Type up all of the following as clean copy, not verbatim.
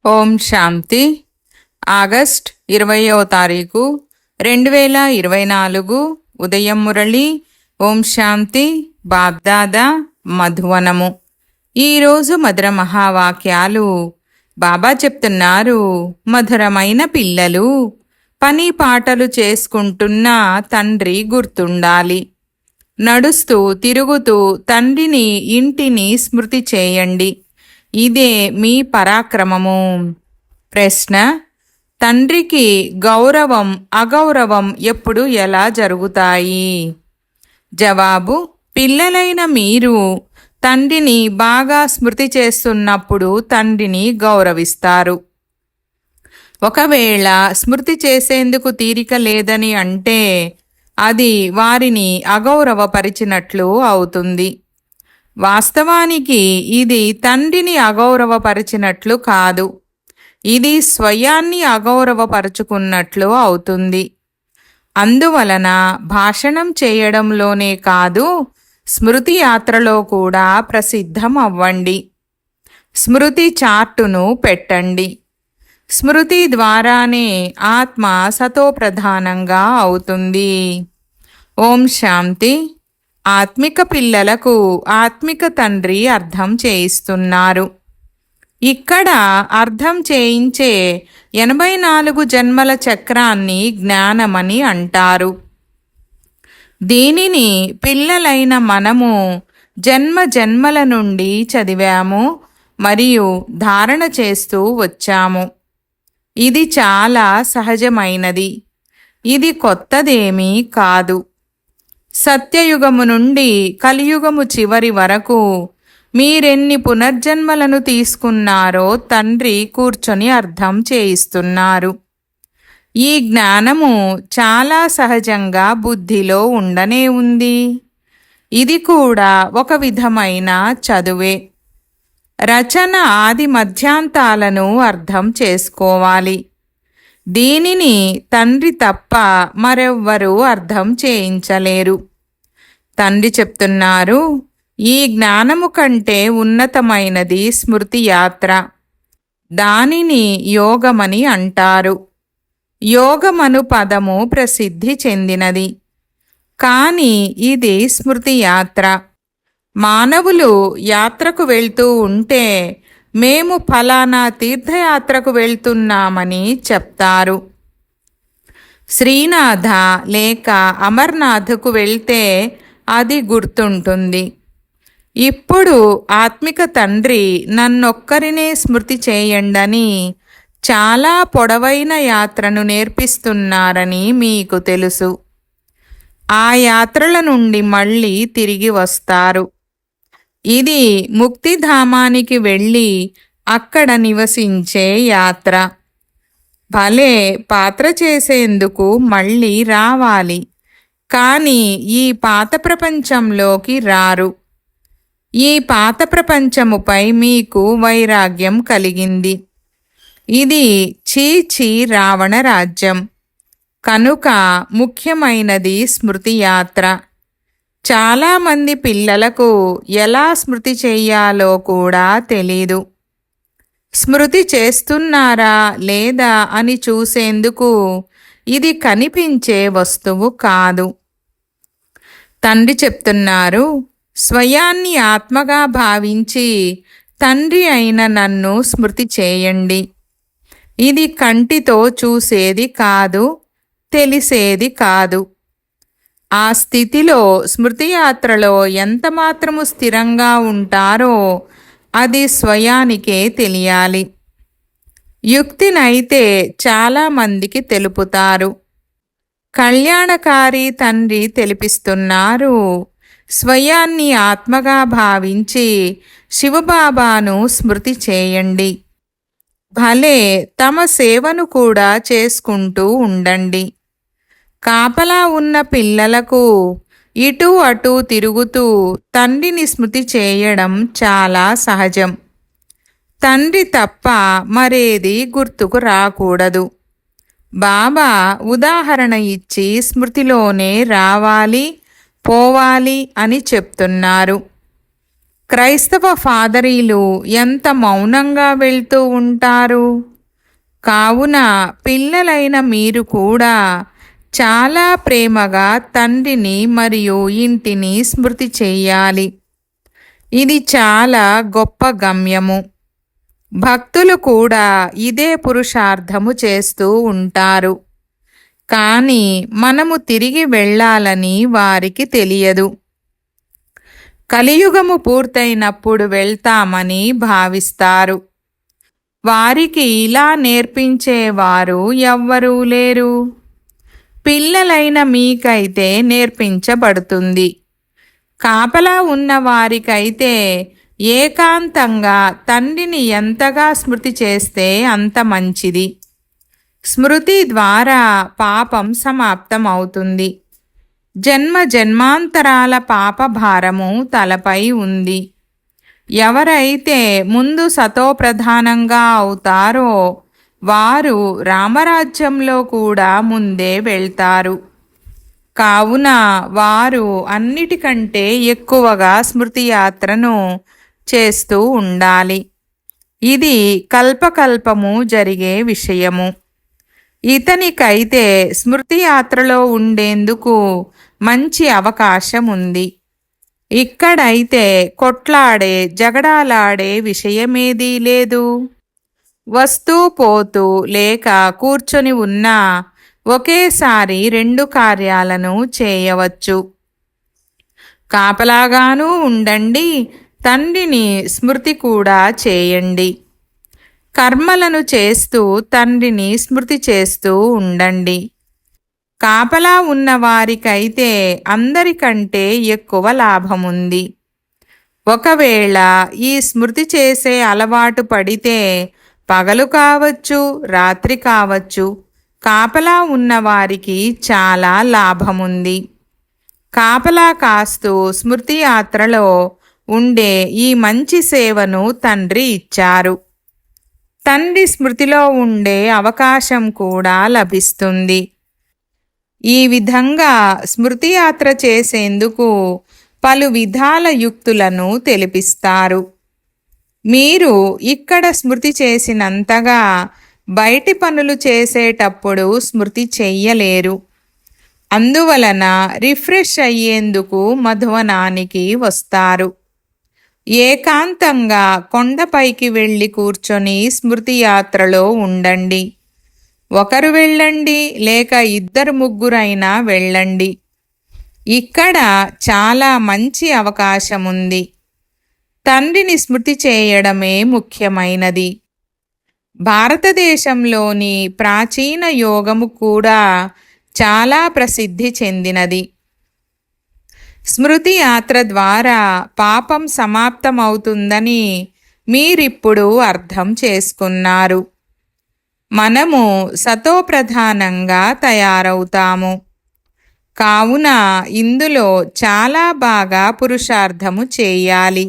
ఓం శాంతి. August 20వ తారీఖు 2024 ఉదయం మురళి. ఓం శాంతి. బాబ్దాదా మధువనము. ఈరోజు మధుర మహావాక్యాలు. బాబా చెప్తున్నారు, మధురమైన పిల్లలు, పని పాటలు చేసుకుంటున్న తండ్రి గుర్తుండాలి. నడుస్తూ తిరుగుతూ తండ్రిని ఇంటిని స్మృతి చేయండి. ఇదే మీ పరాక్రమము. ప్రశ్న: తండ్రికి గౌరవం అగౌరవం ఎప్పుడు ఎలా జరుగుతాయి? జవాబు: పిల్లలైన మీరు తండ్రిని బాగా స్మృతి చేస్తున్నప్పుడు తండ్రిని గౌరవిస్తారు. ఒకవేళ స్మృతి చేసేందుకు తీరిక లేదని అంటే అది వారిని అగౌరవపరిచినట్లు అవుతుంది. వాస్తవానికి ఇది తండ్రిని అగౌరవపరిచినట్లు కాదు, ఇది స్వయాన్ని అగౌరవపరుచుకున్నట్లు అవుతుంది. అందువలన భాషణం చేయడంలోనే కాదు, స్మృతి యాత్రలో కూడా ప్రసిద్ధం అవ్వండి. స్మృతి చార్టును పెట్టండి. స్మృతి ద్వారానే ఆత్మ సతోప్రధానంగా అవుతుంది. ఓం శాంతి. ఆత్మిక పిల్లలకు ఆత్మిక తండ్రి అర్థం చేయిస్తున్నారు. ఇక్కడ అర్థం చేయించే 84 జన్మల చక్రాన్ని జ్ఞానమని అంటారు. దీనిని పిల్లలైన మనము జన్మ జన్మల నుండి చదివాము మరియు ధారణ చేస్తూ వచ్చాము. ఇది చాలా సహజమైనది, ఇది కొత్తదేమీ కాదు. సత్యయుగము నుండి కలియుగము చివరి వరకు మీరెన్ని పునర్జన్మలను తీసుకున్నారో తండ్రి కూర్చొని అర్థం చేయిస్తున్నారు. ఈ జ్ఞానము చాలా సహజంగా బుద్ధిలో ఉండనే ఉంది. ఇది కూడా ఒక విధమైన చదువే. రచన ఆది మధ్యాంతాలను అర్థం చేసుకోవాలి. దీనిని తండ్రి తప్ప మరెవ్వరూ అర్థం చేయించలేరు. తండ్రి చెప్తున్నారు, ఈ జ్ఞానము కంటే ఉన్నతమైనది స్మృతి యాత్ర. దానిని యోగమని అంటారు. యోగమను పదము ప్రసిద్ధి చెందినది, కానీ ఇది స్మృతి యాత్ర. మానవులు యాత్రకు వెళ్తూ ఉంటే మేము ఫలానా తీర్థయాత్రకు వెళ్తున్నామని చెప్తారు. శ్రీనాథ లేక అమర్నాథ్కు వెళ్తే అది గుర్తుంటుంది. ఇప్పుడు ఆత్మిక తండ్రి నన్నొక్కరినే స్మృతి చేయండని చాలా పొడవైన యాత్రను నేర్పిస్తున్నారని మీకు తెలుసు. ఆ యాత్రల నుండి మళ్ళీ తిరిగి వస్తారు. ఇది ముక్తిధామానికి వెళ్ళి అక్కడ నివసించే యాత్ర. భలే పాత్ర చేసేందుకు మళ్ళీ రావాలి, కానీ ఈ పాత ప్రపంచంలోకి రారు. ఈ పాత ప్రపంచముపై మీకు వైరాగ్యం కలిగింది. ఇది చీచీ రావణ రాజ్యం. కనుక ముఖ్యమైనది స్మృతి యాత్ర. చాలామంది పిల్లలకు ఎలా స్మృతి చెయ్యాలో కూడా తెలీదు. స్మృతి చేస్తున్నారా లేదా అని చూసేందుకు ఇది కనిపించే వస్తువు కాదు. తండ్రి చెప్తున్నారు, స్వయాన్ని ఆత్మగా భావించి తండ్రి అయిన నన్ను స్మృతి చేయండి. ఇది కంటితో చూసేది కాదు, తెలిసేది కాదు. ఆ స్థితిలో స్మృతియాత్రలో ఎంతమాత్రము స్థిరంగా ఉంటారో అది స్వయానికే తెలియాలి. యుక్తినైతే చాలామందికి తెలుపుతారు. కళ్యాణకారి తండ్రి తెలిపిస్తున్నారు, స్వయాన్ని ఆత్మగా భావించి శివబాబాను స్మృతి చేయండి. భలే తమ సేవను కూడా చేసుకుంటూ ఉండండి. కాపలా ఉన్న పిల్లలకు ఇటు అటు తిరుగుతూ తండ్రిని స్మృతి చేయడం చాలా సహజం. తండ్రి తప్ప మరేది గుర్తుకు రాకూడదు. బాబా ఉదాహరణ ఇచ్చి స్మృతిలోనే రావాలి, పోవాలి అని చెప్తున్నారు. క్రైస్తవ ఫాదరీలు ఎంత మౌనంగా వెళ్తూ ఉంటారు. కావున పిల్లలైన మీరు కూడా చాలా ప్రేమగా తండ్రిని మరియు ఇంటిని స్మృతి చెయ్యాలి. ఇది చాలా గొప్ప గమ్యము. భక్తులు కూడా ఇదే పురుషార్థము చేస్తూ ఉంటారు. కానీ మనము తిరిగి వెళ్ళాలని వారికి తెలియదు. కలియుగము పూర్తయినప్పుడు వెళ్తామని భావిస్తారు. వారికి ఇలా నేర్పించేవారు ఎవ్వరూ లేరు. పిల్లలైన మీకైతే నేర్పించబడుతుంది. కాపలా ఉన్న వారికైతే ఏకాంతంగా తండ్రిని ఎంతగా స్మృతి చేస్తే అంత మంచిది. స్మృతి ద్వారా పాపం సమాప్తం అవుతుంది. జన్మ జన్మాంతరాల పాప భారము తలపై ఉంది. ఎవరైతే ముందు సతోప్రధానంగా అవుతారో వారు రామరాజ్యంలో కూడా ముందే వెళ్తారు. కావున వారు అన్నిటికంటే ఎక్కువగా స్మృతి యాత్రను చేస్తూ ఉండాలి. ఇది కల్పకల్పము జరిగే విషయము. ఇతనికైతే స్మృతి యాత్రలో ఉండేందుకు మంచి అవకాశం ఉంది. ఇక్కడైతే కొట్లాడే జగడాలాడే విషయమేదీ లేదు. వస్తూ పోతూ లేక కూర్చొని ఉన్నా ఒకేసారి 2 కార్యాలను చేయవచ్చు. కాపలాగానూ ఉండండి, తండ్రిని స్మృతి కూడా చేయండి. కర్మలను చేస్తూ తండ్రిని స్మృతి చేస్తూ ఉండండి. కాపలా ఉన్నవారికైతే అందరికంటే ఎక్కువ లాభముంది. ఒకవేళ ఈ స్మృతి చేసే అలవాటు పడితే పగలు కావచ్చు, రాత్రి కావచ్చు, కాపలా ఉన్నవారికి చాలా లాభముంది. కాపలా కాస్తూ స్మృతి యాత్రలో ఉండే ఈ మంచి సేవను తండ్రి ఇచ్చారు. తండ్రి స్మృతిలో ఉండే అవకాశం కూడా లభిస్తుంది. ఈ విధంగా స్మృతి యాత్ర చేసేందుకు పలు విధాల యుక్తులను తెలిపిస్తారు. మీరు ఇక్కడ స్మృతి చేసినంతగా బయటి పనులు చేసేటప్పుడు స్మృతి చెయ్యలేరు. అందువలన రిఫ్రెష్ అయ్యేందుకు మధువనానికి వస్తారు. ఏకాంతంగా కొండపైకి వెళ్ళి కూర్చొని స్మృతి యాత్రలో ఉండండి. ఒకరు వెళ్ళండి, లేక 2-3 వెళ్ళండి. ఇక్కడ చాలా మంచి అవకాశముంది. తండ్రిని స్మృతి చేయడమే ముఖ్యమైనది. భారతదేశంలోని ప్రాచీన యోగము కూడా చాలా ప్రసిద్ధి చెందినది. స్మృతి యాత్ర ద్వారా పాపం సమాప్తమవుతుందని మీరిప్పుడు అర్థం చేసుకున్నారు. మనము సతోప్రధానంగా తయారవుతాము. కావున ఇందులో చాలా బాగా పురుషార్థము చేయాలి.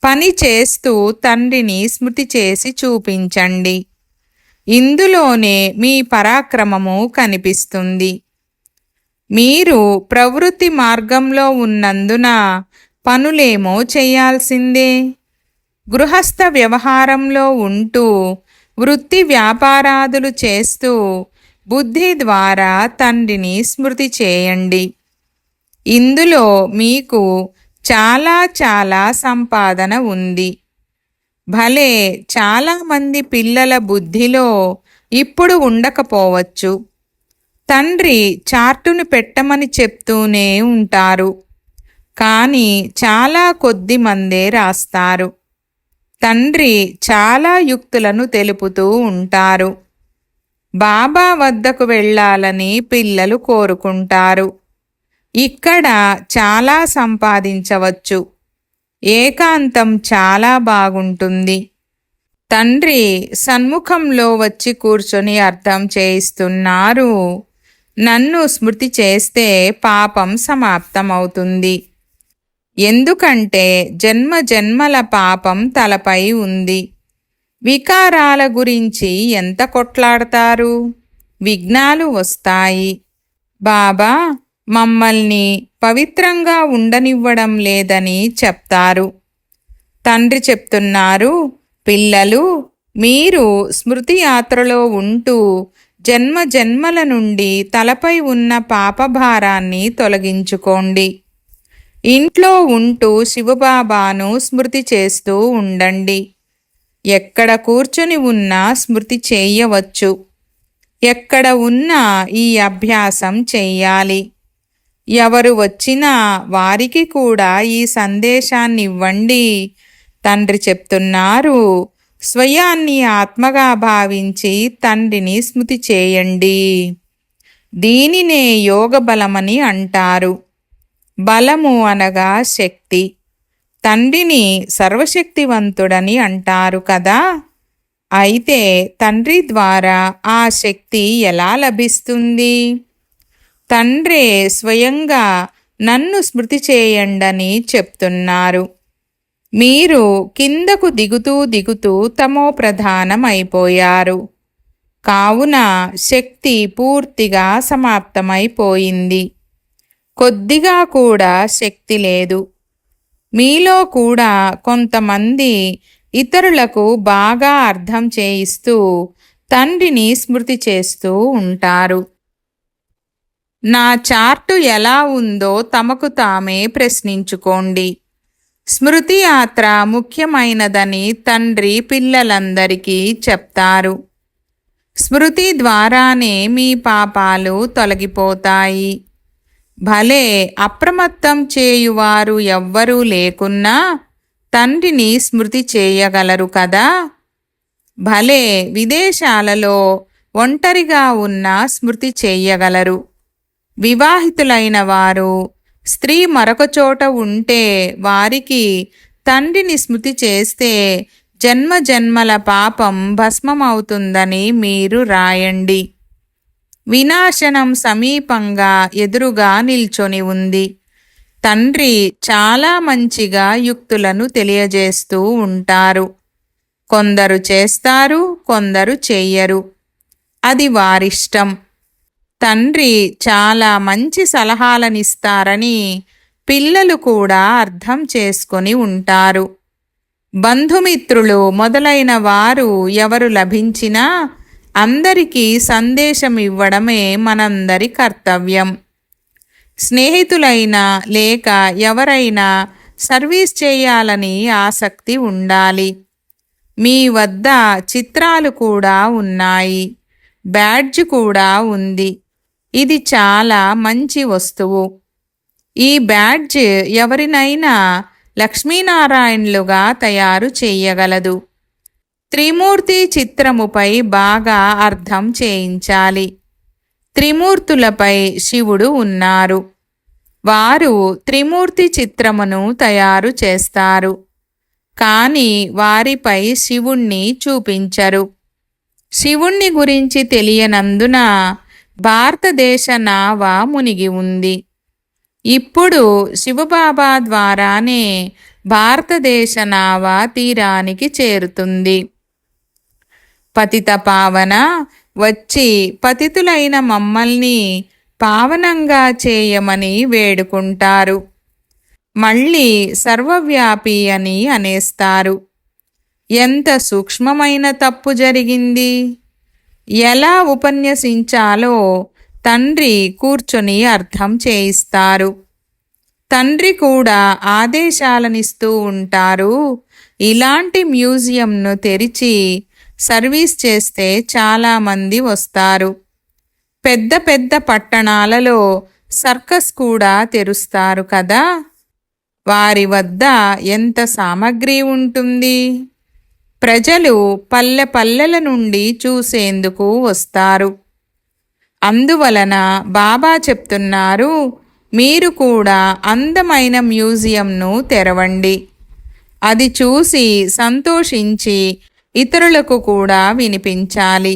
పని చేస్తూ తండ్రిని స్మృతి చేసి చూపించండి. ఇందులోనే మీ పరాక్రమము కనిపిస్తుంది. మీరు ప్రవృత్తి మార్గంలో ఉన్నందున పనులేమో చేయాల్సిందే. గృహస్థ వ్యవహారంలో ఉంటూ వృత్తి వ్యాపారాదులు చేస్తూ బుద్ధి ద్వారా తండ్రిని స్మృతి చేయండి. ఇందులో మీకు చాలా చాలా సంపాదన ఉంది. భలే చాలామంది పిల్లల బుద్ధిలో ఇప్పుడు ఉండకపోవచ్చు. తండ్రి చార్టును పెట్టమని చెప్తూనే ఉంటారు. కానీ చాలా కొద్ది మందే రాస్తారు. తండ్రి చాలా యుక్తులను తెలుపుతూ ఉంటారు. బాబా వద్దకు వెళ్ళాలని పిల్లలు కోరుకుంటారు. ఇక్కడ చాలా సంపాదించవచ్చు. ఏకాంతం చాలా బాగుంటుంది. తండ్రి సన్ముఖంలో వచ్చి కూర్చొని అర్థం చేయిస్తున్నారు. నన్ను స్మృతి చేస్తే పాపం సమాప్తమవుతుంది. ఎందుకంటే జన్మ జన్మల పాపం తలపై ఉంది. వికారాల గురించి ఎంత కొట్లాడతారు? విఘ్నాలు వస్తాయి. బాబా మమ్మల్ని పవిత్రంగా ఉండనివ్వడం లేదని చెప్తారు. తండ్రి చెప్తున్నారు, పిల్లలు, మీరు స్మృతి యాత్రలో ఉంటూ జన్మ జన్మల నుండి తలపై ఉన్న పాపభారాన్ని తొలగించుకోండి. ఇంట్లో ఉంటూ శివబాబాను స్మృతి చేస్తూ ఉండండి. ఎక్కడ కూర్చొని ఉన్నా స్మృతి చేయవచ్చు. ఎక్కడ ఉన్నా ఈ అభ్యాసం చెయ్యాలి. ఎవరు వచ్చినా వారికి కూడా ఈ సందేశాన్ని ఇవ్వండి. తండ్రి చెప్తున్నారు, స్వయాన్ని ఆత్మగా భావించి తండ్రిని స్మృతి చేయండి. దీనినే యోగ బలమని అంటారు. బలము అనగా శక్తి. తండ్రిని సర్వశక్తివంతుడని అంటారు కదా. అయితే తండ్రి ద్వారా ఆ శక్తి ఎలా లభిస్తుంది? తండ్రే స్వయంగా నన్ను స్మృతి చేయండని చెప్తున్నారు. మీరు కిందకు దిగుతూ దిగుతూ తమో ప్రధానమైపోయారు. కావున శక్తి పూర్తిగా సమాప్తమైపోయింది. కొద్దిగా కూడా శక్తి లేదు. మీలో కూడా కొంతమంది ఇతరులకు బాగా అర్థం చేయిస్తూ తండ్రిని స్మృతి చేస్తూ ఉంటారు. నా చార్టు ఎలా ఉందో తమకు తామే ప్రశ్నించుకోండి. స్మృతి యాత్ర ముఖ్యమైనదని తండ్రి పిల్లలందరికీ చెప్తారు. స్మృతి ద్వారానే మీ పాపాలు తొలగిపోతాయి. భలే అప్రమత్తం చేయువారు ఎవ్వరూ లేకున్నా తండ్రిని స్మృతి చేయగలరు కదా. భలే విదేశాలలో ఒంటరిగా ఉన్న స్మృతి చేయగలరు. వివాహితులైన వారు స్త్రీ మరొక చోట ఉంటే వారికి తండ్రిని స్మృతి చేస్తే జన్మ జన్మల పాపం భస్మమవుతుందని మీరు రాయండి. వినాశనం సమీపంగా ఎదురుగా నిల్చొని ఉంది. తండ్రి చాలా మంచిగా యుక్తులను తెలియజేస్తూ ఉంటారు. కొందరు చేస్తారు, కొందరు చెయ్యరు. అది వారిష్టం. తండ్రి చాలా మంచి సలహాలనిస్తారని పిల్లలు కూడా అర్థం చేసుకొని ఉంటారు. బంధుమిత్రులు మొదలైన వారు ఎవరు లభించినా అందరికీ సందేశం ఇవ్వడమే మనందరి కర్తవ్యం. స్నేహితులైనా లేక ఎవరైనా సర్వీస్ చేయాలని ఆసక్తి ఉండాలి. మీ వద్ద చిత్రాలు కూడా ఉన్నాయి, బ్యాడ్జ్ కూడా ఉంది. ఇది చాలా మంచి వస్తువు. ఈ బ్యాడ్జ్ ఎవరినైనా లక్ష్మీనారాయణులుగా తయారు చేయగలదు. త్రిమూర్తి చిత్రముపై బాగా అర్థం చేయించాలి. త్రిమూర్తులపై శివుడు ఉన్నారు. వారు త్రిమూర్తి చిత్రమును తయారు చేస్తారు. కానీ వారిపై శివుణ్ణి చూపించరు. శివుణ్ణి గురించి తెలియనందున భారతదేశ నావ మునిగి ఉంది. ఇప్పుడు శివబాబా ద్వారానే భారతదేశ నావ తీరానికి చేరుతుంది. పతిత పావన వచ్చి పతితులైన మమ్మల్ని పావనంగా చేయమని వేడుకుంటారు. మళ్ళీ సర్వవ్యాపి అని అనేస్తారు. ఎంత సూక్ష్మమైన తప్పు జరిగింది! ఎలా ఉపన్యసించాలో తండ్రి కూర్చొని అర్థం చేయిస్తారు. తండ్రి కూడా ఆదేశాలనిస్తూ ఉంటారు. ఇలాంటి మ్యూజియంను తెరిచి సర్వీస్ చేస్తే చాలామంది వస్తారు. పెద్ద పెద్ద పట్టణాలలో సర్కస్ కూడా తెరుస్తారు కదా. వారి వద్ద ఎంత సామగ్రి ఉంటుంది! ప్రజలు పల్లె పల్లెల నుండి చూసేందుకు వస్తారు. అందువలన బాబా చెప్తున్నారు, మీరు కూడా అందమైన మ్యూజియంను తెరవండి. అది చూసి సంతోషించి ఇతరులకు కూడా వినిపించాలి.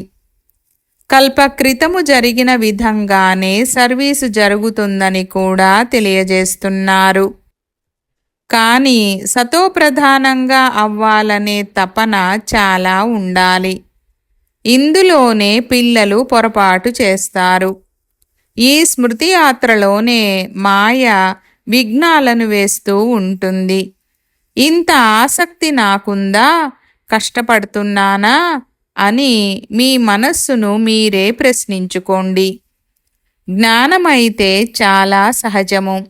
కల్పక్రితము జరిగిన విధంగానే సర్వీసు జరుగుతుందని కూడా తెలియజేస్తున్నారు. కానీ సతోప్రధానంగా అవ్వాలనే తపన చాలా ఉండాలి. ఇందులోనే పిల్లలు పొరపాటు చేస్తారు. ఈ స్మృతి యాత్రలోనే మాయ విఘ్నాలను వేస్తూ ఉంటుంది. ఇంత ఆసక్తి నాకుందా, కష్టపడుతున్నానా అని మీ మనస్సును మీరే ప్రశ్నించుకోండి. జ్ఞానమైతే చాలా సహజము.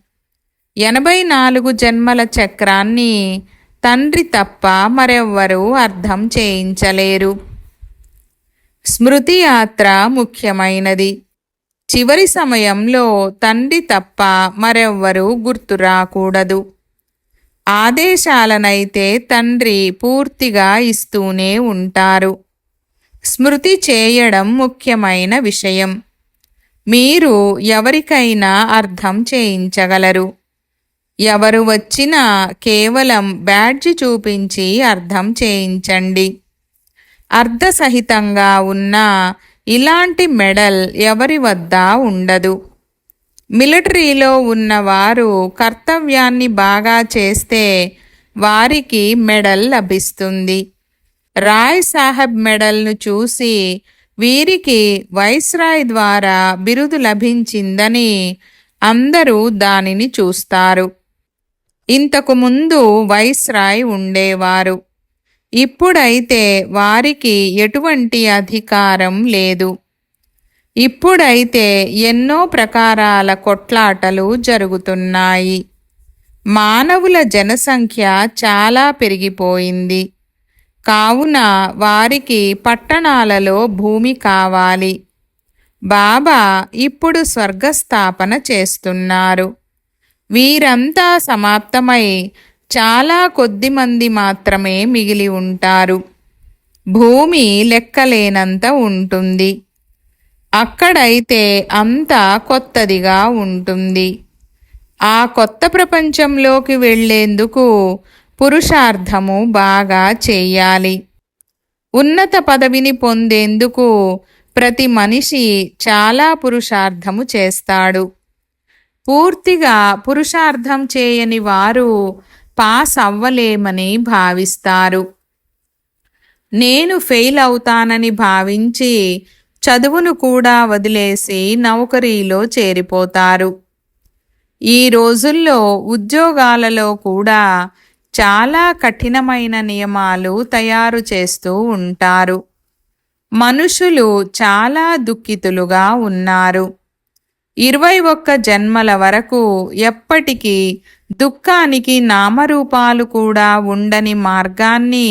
84 జన్మల చక్రాన్ని తండ్రి తప్ప మరెవ్వరూ అర్థం చేయించలేరు. స్మృతి యాత్ర ముఖ్యమైనది. చివరి సమయంలో తండ్రి తప్ప మరెవ్వరూ గుర్తు రాకూడదు. ఆదేశాలనైతే తండ్రి పూర్తిగా ఇస్తూనే ఉంటారు. స్మృతి చేయడం ముఖ్యమైన విషయం. మీరు ఎవరికైనా అర్థం చేయించగలరు. ఎవరు వచ్చినా కేవలం బ్యాడ్జి చూపించి అర్థం చేయించండి. అర్ధసహితంగా ఉన్న ఇలాంటి మెడల్ ఎవరి వద్ద ఉండదు. మిలిటరీలో ఉన్నవారు కర్తవ్యాన్ని బాగా చేస్తే వారికి మెడల్ లభిస్తుంది. రాయ్ సాహెబ్ మెడల్ను చూసి వీరికి వైస్రాయ్ ద్వారా బిరుదు లభించిందని అందరూ దానిని చూస్తారు. ఇంతకు ముందు వైస్రాయ్ ఉండేవారు. ఇప్పుడైతే వారికి ఎటువంటి అధికారం లేదు. ఇప్పుడైతే ఎన్నో ప్రకారాల కొట్లాటలు జరుగుతున్నాయి. మానవుల జనసంఖ్య చాలా పెరిగిపోయింది. కావున వారికి పట్టణాలలో భూమి కావాలి. బాబా ఇప్పుడు స్వర్గస్థాపన చేస్తున్నారు. వీరంతా సమాప్తమై చాలా కొద్ది మంది మాత్రమే మిగిలి ఉంటారు. భూమి లెక్కలేనంత ఉంటుంది. అక్కడైతే అంతా కొత్తదిగా ఉంటుంది. ఆ కొత్త ప్రపంచంలోకి వెళ్ళేందుకు పురుషార్థము బాగా చేయాలి. ఉన్నత పదవిని పొందేందుకు ప్రతి మనిషి చాలా పురుషార్థము చేస్తాడు. పూర్తిగా పురుషార్థం చేయని వారు పాస్ అవ్వలేమని భావిస్తారు. నేను ఫెయిల్ అవుతానని భావించి చదువును కూడా వదిలేసి నౌకరీలో చేరిపోతారు. ఈ రోజుల్లో ఉద్యోగాలలో కూడా చాలా కఠినమైన నియమాలు తయారు చేస్తూ ఉంటారు. మనుషులు చాలా దుఃఖితులుగా ఉన్నారు. 21 జన్మల వరకు ఎప్పటికీ దుఃఖానికి నామరూపాలు కూడా ఉండని మార్గాన్ని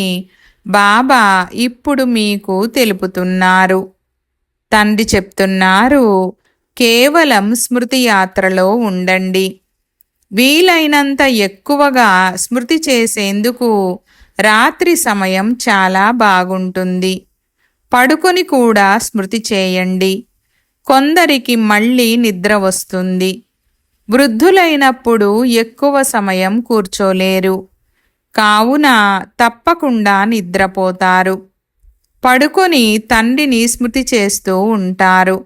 బాబా ఇప్పుడు మీకు తెలుపుతున్నారు. తండ్రి చెప్తున్నారు, కేవలం స్మృతి యాత్రలో ఉండండి. వీలైనంత ఎక్కువగా స్మృతి చేసేందుకు రాత్రి సమయం చాలా బాగుంటుంది. పడుకొని కూడా స్మృతి చేయండి. కొందరికి మళ్ళీ నిద్ర వస్తుంది. వృద్ధులైనప్పుడు ఎక్కువ సమయం కూర్చోలేరు. కావున తప్పకుండా నిద్రపోతారు. పడుకొని తండ్రిని స్మృతి చేస్తూ ఉంటారు.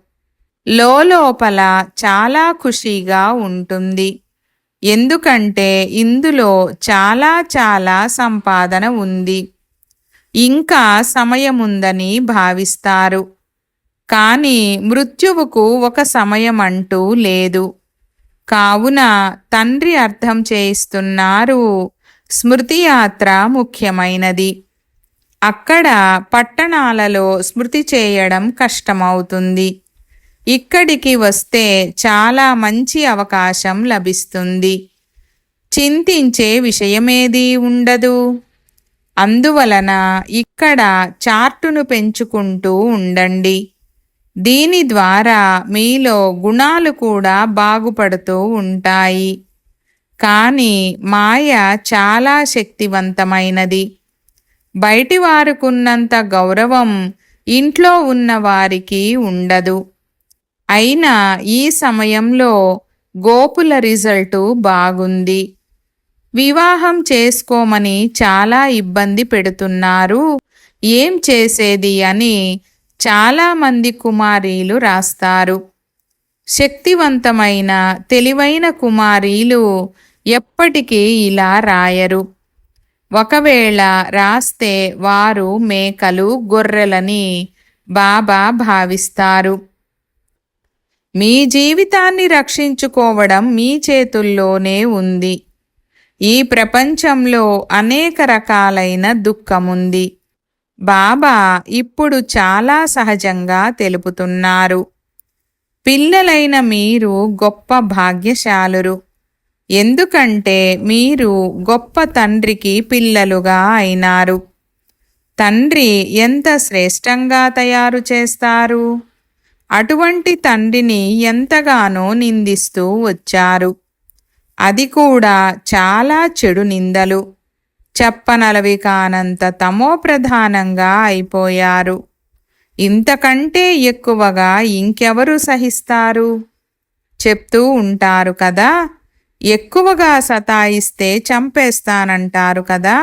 లోపల చాలా ఖుషీగా ఉంటుంది. ఎందుకంటే ఇందులో చాలా చాలా సంపాదన ఉంది. ఇంకా సమయముందని భావిస్తారు. కానీ మృత్యువుకు ఒక సమయం అంటూ లేదు. కావున తండ్రి అర్థం చేయిస్తున్నారు, స్మృతి యాత్ర ముఖ్యమైనది. అక్కడ పట్టణాలలో స్మృతి చేయడం కష్టమవుతుంది. ఇక్కడికి వస్తే చాలా మంచి అవకాశం లభిస్తుంది. చింతించే విషయమేదీ ఉండదు. అందువలన ఇక్కడ చార్టును పెంచుకుంటూ ఉండండి. దీని ద్వారా మీలో గుణాలు కూడా బాగుపడుతూ ఉంటాయి. కానీ మాయ చాలా శక్తివంతమైనది. బయటి వారికున్నంత గౌరవం ఇంట్లో ఉన్న వారికి ఉండదు. అయినా ఈ సమయంలో గోపుల రిజల్టు బాగుంది. వివాహం చేసుకోమని చాలా ఇబ్బంది పెడుతున్నారు, ఏం చేసేది అని చాలామంది కుమారీలు రాస్తారు. శక్తివంతమైన తెలివైన కుమారీలు ఎప్పటికీ ఇలా రాయరు. ఒకవేళ రాస్తే వారు మేకలు, గొర్రెలని బాబా భావిస్తారు. మీ జీవితాన్ని రక్షించుకోవడం మీ చేతుల్లోనే ఉంది. ఈ ప్రపంచంలో అనేక రకాలైన దుఃఖముంది. బాబా ఇప్పుడు చాలా సహజంగా తెలుపుతున్నారు. పిల్లలైన మీరు గొప్ప భాగ్యశాలురు. ఎందుకంటే మీరు గొప్ప తండ్రికి పిల్లలుగా అయినారు. తండ్రి ఎంత శ్రేష్టంగా తయారు చేస్తారు. అటువంటి తండ్రిని ఎంతగానో నిందిస్తూ వచ్చారు. అది కూడా చాలా చెడు నిందలు. చెప్పనలవి కానంత తమోప్రధానంగా అయిపోయారు. ఇంతకంటే ఎక్కువగా ఇంకెవరు సహిస్తారు? చెప్తూ ఉంటారు కదా, ఎక్కువగా సతాయిస్తే చంపేస్తానంటారు కదా.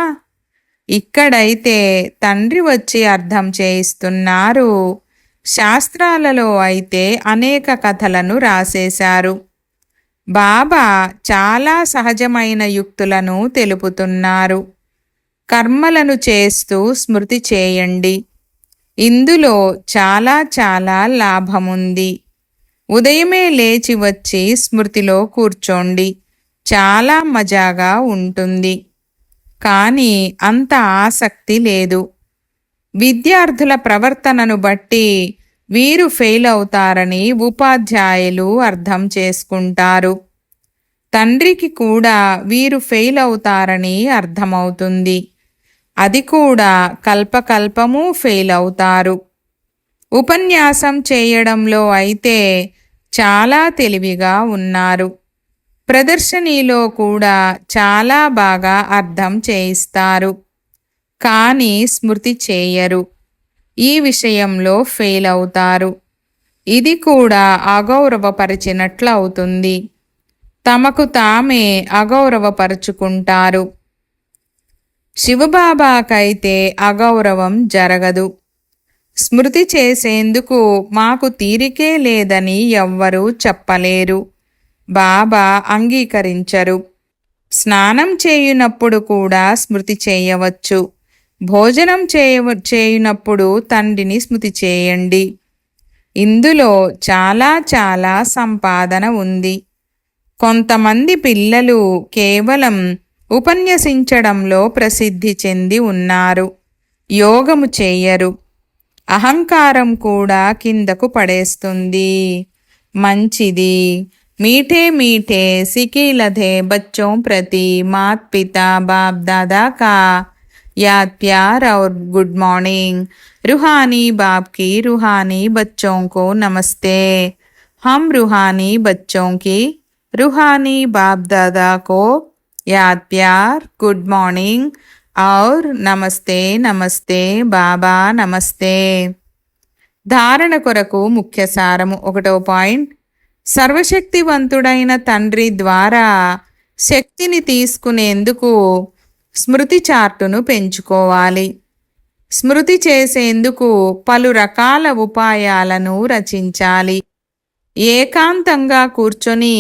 ఇక్కడైతే తండ్రి వచ్చి అర్థం చేయిస్తున్నారు. శాస్త్రాలలో అయితే అనేక కథలను రాసేశారు. బాబా చాలా సహజమైన యుక్తులను తెలుపుతున్నారు. కర్మలను చేస్తూ స్మృతి చేయండి. ఇందులో చాలా చాలా లాభముంది. ఉదయమే లేచి వచ్చి స్మృతిలో కూర్చోండి. చాలా మజాగా ఉంటుంది. కానీ అంత ఆసక్తి లేదు. విద్యార్థుల ప్రవర్తనను బట్టి వీరు ఫెయిల్ అవుతారని ఉపాధ్యాయులు అర్థం చేసుకుంటారు. తండ్రికి కూడా వీరు ఫెయిల్ అవుతారని అర్థమవుతుంది. అది కూడా కల్పకల్పము ఫెయిల్ అవుతారు. ఉపన్యాసం చేయడంలో అయితే చాలా తెలివిగా ఉన్నారు. ప్రదర్శనలో కూడా చాలా బాగా అర్థం చేయిస్తారు. కానీ స్మృతి చేయరు. ఈ విషయంలో ఫెయిల్ అవుతారు. ఇది కూడా అగౌరవపరిచినట్లు అవుతుంది. తమకు తామే అగౌరవపరుచుకుంటారు. శివబాబాకైతే అగౌరవం జరగదు. స్మృతి చేసేందుకు మాకు తీరికే లేదని ఎవ్వరూ చెప్పలేరు. బాబా అంగీకరించరు. స్నానం చేయునప్పుడు కూడా స్మృతి చేయవచ్చు. భోజనం చేయునప్పుడు తండ్రిని స్మృతి చేయండి. ఇందులో చాలా చాలా సంపాదన ఉంది. కొంతమంది పిల్లలు కేవలం ఉపన్యసించడంలో ప్రసిద్ధి చెంది ఉన్నారు. యోగము చేయరు. అహంకారం కూడా కిందకు పడేస్తుంది. మంచిది. मीठे मीठे सिकीलधे बच्चों प्रति मात पिता बाप दादा का याद प्यार और गुड मॉर्निंग। रूहानी बाप की रूहानी बच्चों को नमस्ते। हम रूहानी बच्चों की रूहानी बाप दादा को याद प्यार, गुड मॉर्निंग और नमस्ते नमस्ते बाबा नमस्ते। धारण కొరకు ముఖ్య సారము 1వ పాయింట్. సర్వశక్తివంతుడైన తండ్రి ద్వారా శక్తిని తీసుకునేందుకు స్మృతి చార్టును పెంచుకోవాలి. స్మృతి చేసేందుకు పలు రకాల ఉపాయాలను రచించాలి. ఏకాంతంగా కూర్చొని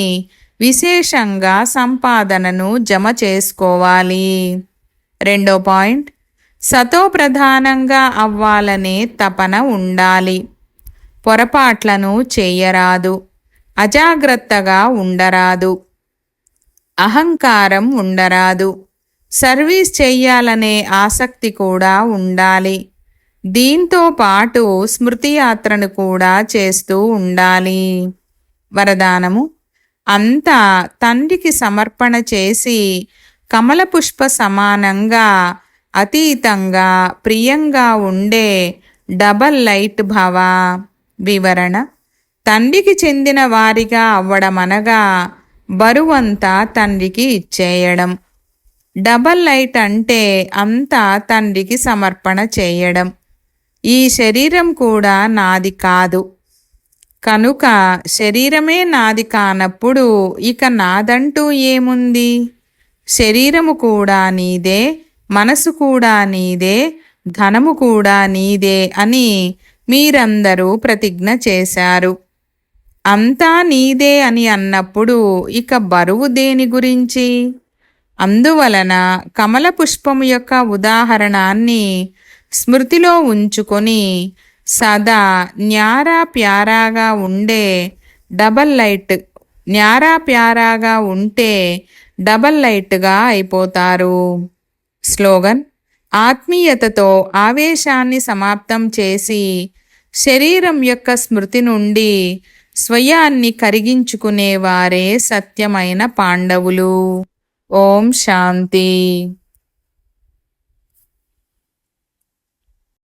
విశేషంగా సంపాదనను జమ చేసుకోవాలి. 2వ పాయింట్. సతో ప్రధానంగా అవ్వాలనే తపన ఉండాలి. పొరపాట్లను చేయరాదు. అజాగ్రత్తగా ఉండరాదు. అహంకారం ఉండరాదు. సర్వీస్ చెయ్యాలనే ఆసక్తి కూడా ఉండాలి. దీంతో పాటు స్మృతి యాత్రను కూడా చేస్తూ ఉండాలి. వరదానము. అంతా తండ్రికి సమర్పణ చేసి కమల పుష్ప సమానంగా అతీతంగా ప్రియంగా ఉండే డబల్ లైట్ భవ. వివరణ. తండ్రికి చెందిన వారిగా అవ్వడమనగా బరువంతా తండ్రికి ఇచ్చేయడం. డబల్ లైట్ అంటే అంతా తండ్రికి సమర్పణ చేయడం. ఈ శరీరం కూడా నాది కాదు కనుక శరీరమే నాది కానప్పుడు ఇక నాదంటూ ఏముంది? శరీరము కూడా నీదే, మనసు కూడా నీదే, ధనము కూడా నీదే అని మీరందరూ ప్రతిజ్ఞ చేశారు. అంతా నీదే అని అన్నప్పుడు ఇక బరువు దేని గురించి? అందువలన కమల పుష్పము యొక్క ఉదాహరణాన్ని స్మృతిలో ఉంచుకొని సదా న్యారా ప్యారాగా ఉండే డబల్ లైట్, న్యారా ప్యారాగా ఉంటే డబల్ లైట్గా అయిపోతారు. స్లోగన్: ఆత్మీయతతో ఆవేశాన్ని సమాప్తం చేసి శరీరం యొక్క స్మృతి నుండి స్వయాన్ని కరిగించుకునేవారే సత్యమైన పాండవులు. ఓం శాంతి.